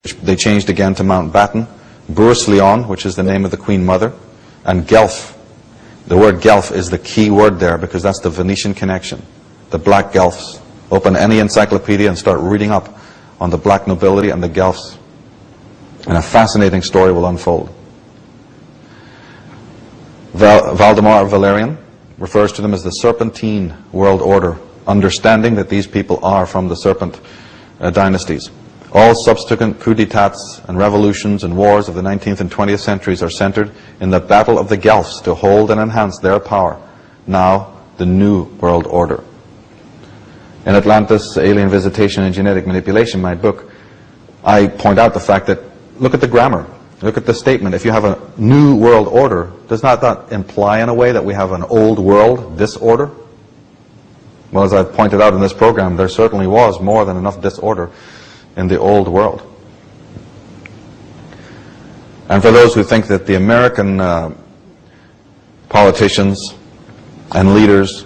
They changed again to Mountbatten, Bourse-Lyon, which is the name of the Queen Mother, and Guelph. The word Guelph is the key word there because that's the Venetian connection, the Black Guelphs. Open any encyclopedia and start reading up on the black nobility and the Guelphs, and a fascinating story will unfold. Valdemar Valerian refers to them as the Serpentine World Order, understanding that these people are from the Serpent dynasties. All subsequent coups d'etats and revolutions and wars of the 19th and 20th centuries are centered in the battle of the Guelphs to hold and enhance their power, now the New World Order. In Atlantis, Alien Visitation and Genetic Manipulation, my book, I point out the fact that, look at the grammar, look at the statement. If you have a New World Order, does not that imply in a way that we have an old world disorder? Well, as I've pointed out in this program, there certainly was more than enough disorder in the old world. And for those who think that the American politicians and leaders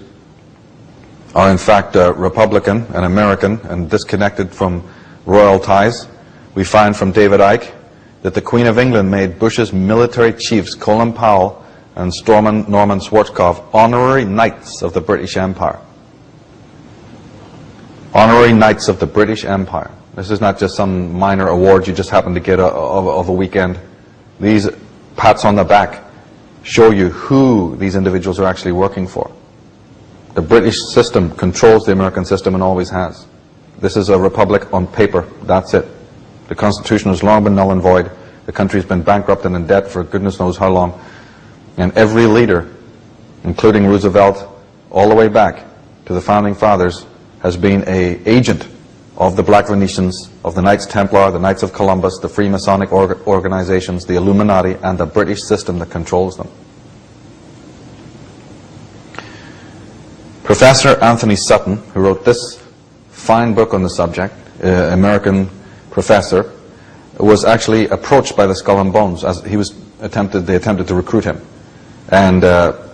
are in fact Republican and American and disconnected from royal ties, we find from David Icke that the Queen of England made Bush's military chiefs Colin Powell and Norman Schwarzkopf honorary knights of the British Empire. Honorary knights of the British Empire. This is not just some minor award you just happen to get of a weekend. These pats on the back show you who these individuals are actually working for. The British system controls the American system and always has. This is a republic on paper. That's it. The Constitution has long been null and void. The country's been bankrupt and in debt for goodness knows how long. And every leader, including Roosevelt, all the way back to the Founding Fathers, has been an agent of the Black Venetians, of the Knights Templar, the Knights of Columbus, the Freemasonic organizations, the Illuminati, and the British system that controls them. Professor Anthony Sutton, who wrote this fine book on the subject, American professor, was actually approached by the Skull and Bones as they attempted to recruit him. And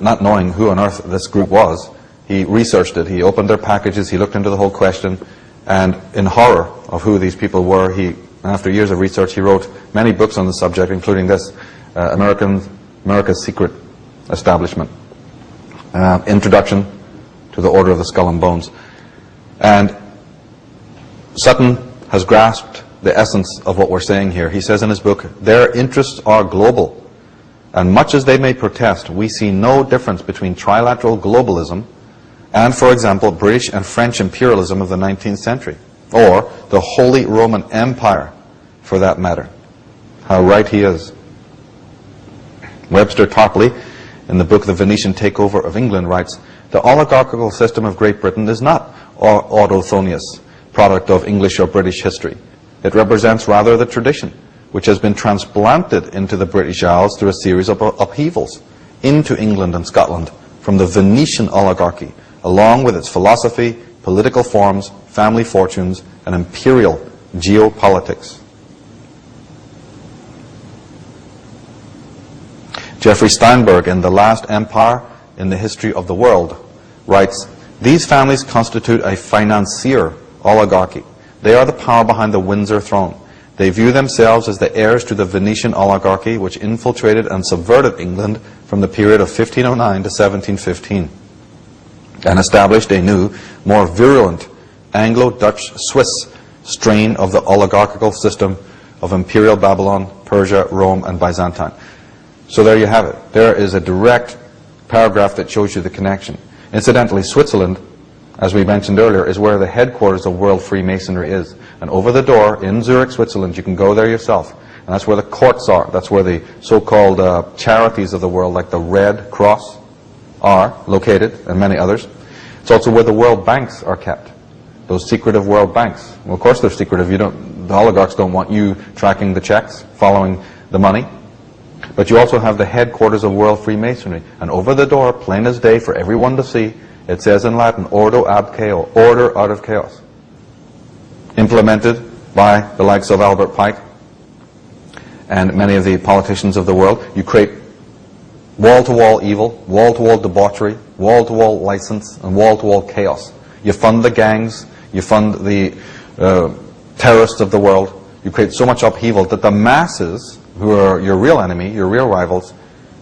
not knowing who on earth this group was, he researched it, he opened their packages, he looked into the whole question, and in horror of who these people were, after years of research, he wrote many books on the subject, including this, America's Secret Establishment, Introduction to the Order of the Skull and Bones. And Sutton has grasped the essence of what we're saying here. He says in his book, their interests are global, and much as they may protest, we see no difference between trilateral globalism and, for example, British and French imperialism of the 19th century, or the Holy Roman Empire, for that matter. How right he is. Webster Tarpley, in the book The Venetian Takeover of England, writes, the oligarchical system of Great Britain is not autochthonous product of English or British history. It represents rather the tradition, which has been transplanted into the British Isles through a series of upheavals into England and Scotland from the Venetian oligarchy, along with its philosophy, political forms, family fortunes, and imperial geopolitics. Jeffrey Steinberg, in The Last Empire in the History of the World, writes, these families constitute a financier oligarchy. They are the power behind the Windsor throne. They view themselves as the heirs to the Venetian oligarchy, which infiltrated and subverted England from the period of 1509 to 1715. And established a new, more virulent Anglo-Dutch-Swiss strain of the oligarchical system of Imperial Babylon, Persia, Rome, and Byzantine. So there you have it. There is a direct paragraph that shows you the connection. Incidentally, Switzerland, as we mentioned earlier, is where the headquarters of World Freemasonry is. And over the door in Zurich, Switzerland, you can go there yourself. And that's where the courts are. That's where the so-called charities of the world, like the Red Cross, are located, and many others. It's also where the world banks are kept, those secretive world banks. Well, of course they're secretive. The oligarchs don't want you tracking the checks, following the money. But you also have the headquarters of World Freemasonry. And over the door, plain as day for everyone to see, it says in Latin, Ordo ab chaos, order out of chaos. Implemented by the likes of Albert Pike and many of the politicians of the world. You create wall-to-wall evil, wall-to-wall debauchery, wall-to-wall license, and wall-to-wall chaos. You fund the gangs, you fund the terrorists of the world, You create so much upheaval that the masses, who are your real enemy, your real rivals,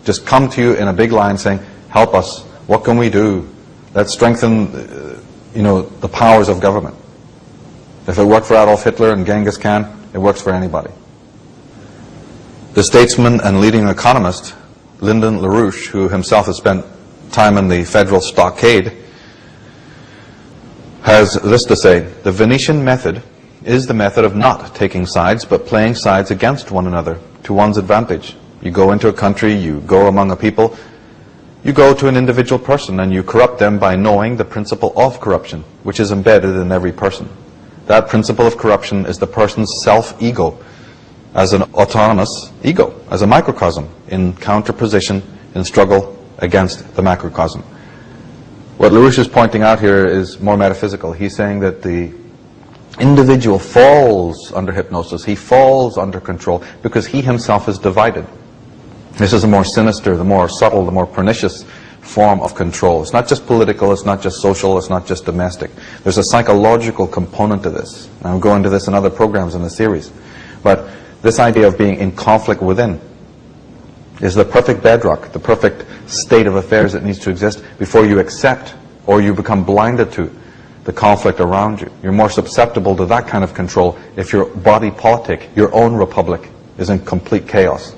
just come to you in a big line saying, help us, what can we do? Let's strengthen the powers of government. If it worked for Adolf Hitler and Genghis Khan, it works for anybody. The statesman and leading economist, Lyndon LaRouche, who himself has spent time in the federal stockade, has this to say: the Venetian method is the method of not taking sides, but playing sides against one another to one's advantage. You go into a country, you go among a people, you go to an individual person and you corrupt them by knowing the principle of corruption, which is embedded in every person. That principle of corruption is the person's self-ego as an autonomous ego, as a microcosm in counterposition, in struggle against the macrocosm. What LaRouche is pointing out here is more metaphysical. He's saying that the individual falls under hypnosis, he falls under control because he himself is divided. This is a more sinister, the more subtle, the more pernicious form of control. It's not just political, it's not just social, it's not just domestic. There's a psychological component to this. I'll go into this in other programs in the series. But this idea of being in conflict within is the perfect bedrock, the perfect state of affairs that needs to exist before you accept or you become blinded to the conflict around you. You're more susceptible to that kind of control if your body politic, your own republic, is in complete chaos.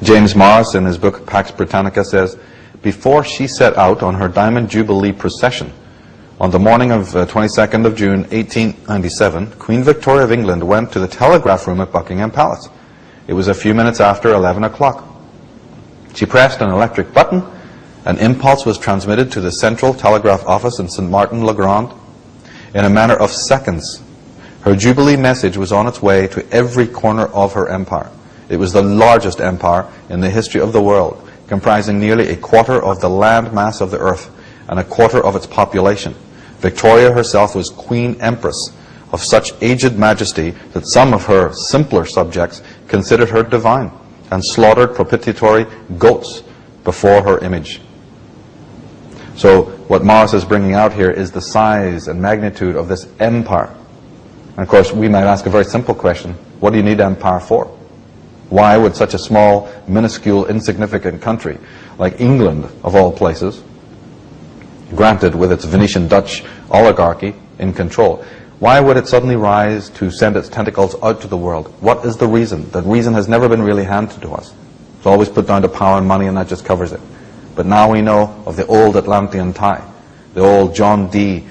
James Morris, in his book Pax Britannica, says, before she set out on her Diamond Jubilee procession on the morning of 22nd of June 1897, Queen Victoria of England went to the telegraph room at Buckingham Palace. It was a few minutes after 11 o'clock. She pressed an electric button. An impulse was transmitted to the Central Telegraph Office in St. Martin-le-Grand. In a matter of seconds, her Jubilee message was on its way to every corner of her empire. It was the largest empire in the history of the world, comprising nearly a quarter of the land mass of the earth and a quarter of its population. Victoria herself was Queen Empress of such aged majesty that some of her simpler subjects considered her divine and slaughtered propitiatory goats before her image. So what Morris is bringing out here is the size and magnitude of this empire. And of course, we might ask a very simple question: what do you need empire for? Why would such a small, minuscule, insignificant country like England, of all places, granted with its Venetian Dutch oligarchy in control, why would it suddenly rise to send its tentacles out to the world? What is the reason? That reason has never been really handed to us. It's always put down to power and money, and that just covers it. But now we know of the old Atlantean tie, the old John Dee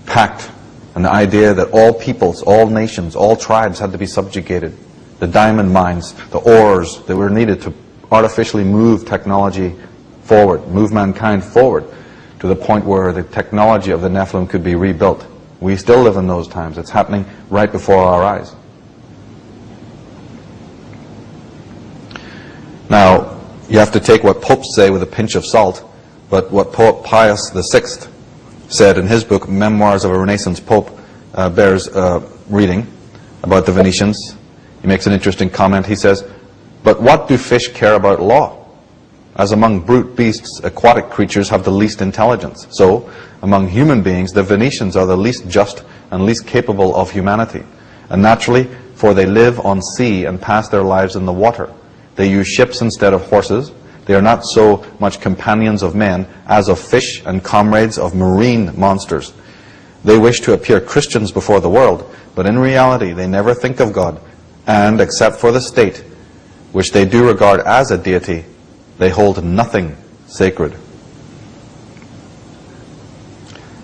pact, and the idea that all peoples, all nations, all tribes had to be subjugated. The diamond mines, the ores that were needed to artificially move technology forward, move mankind forward to the point where the technology of the Nephilim could be rebuilt. We still live in those times. It's happening right before our eyes. Now, you have to take what popes say with a pinch of salt, but what Pope Pius VI said in his book, Memoirs of a Renaissance Pope, bears reading about the Venetians. He makes an interesting comment. He says, but what do fish care about law? As among brute beasts, aquatic creatures have the least intelligence. So, among human beings, the Venetians are the least just and least capable of humanity. And naturally, for they live on sea and pass their lives in the water. They use ships instead of horses. They are not so much companions of men as of fish and comrades of marine monsters. They wish to appear Christians before the world, but in reality they never think of God, and except for the state, which they do regard as a deity, they hold nothing sacred.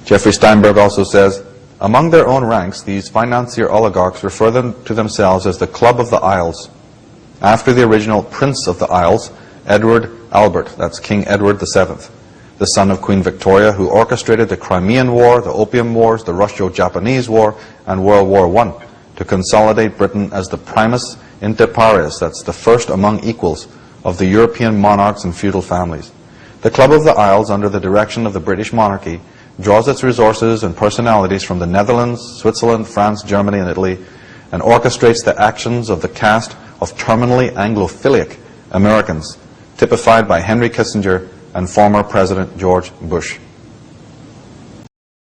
Jeffrey Steinberg also says, among their own ranks, these financier oligarchs refer to themselves as the Club of the Isles, after the original Prince of the Isles, Edward Albert, that's King Edward VII, the son of Queen Victoria, who orchestrated the Crimean War, the Opium Wars, the Russo-Japanese War, and World War I, to consolidate Britain as the primus inter pares, that's the first among equals, of the European monarchs and feudal families. The Club of the Isles, under the direction of the British monarchy, draws its resources and personalities from the Netherlands, Switzerland, France, Germany, and Italy, and orchestrates the actions of the caste of terminally Anglophilic Americans, typified by Henry Kissinger and former President George Bush.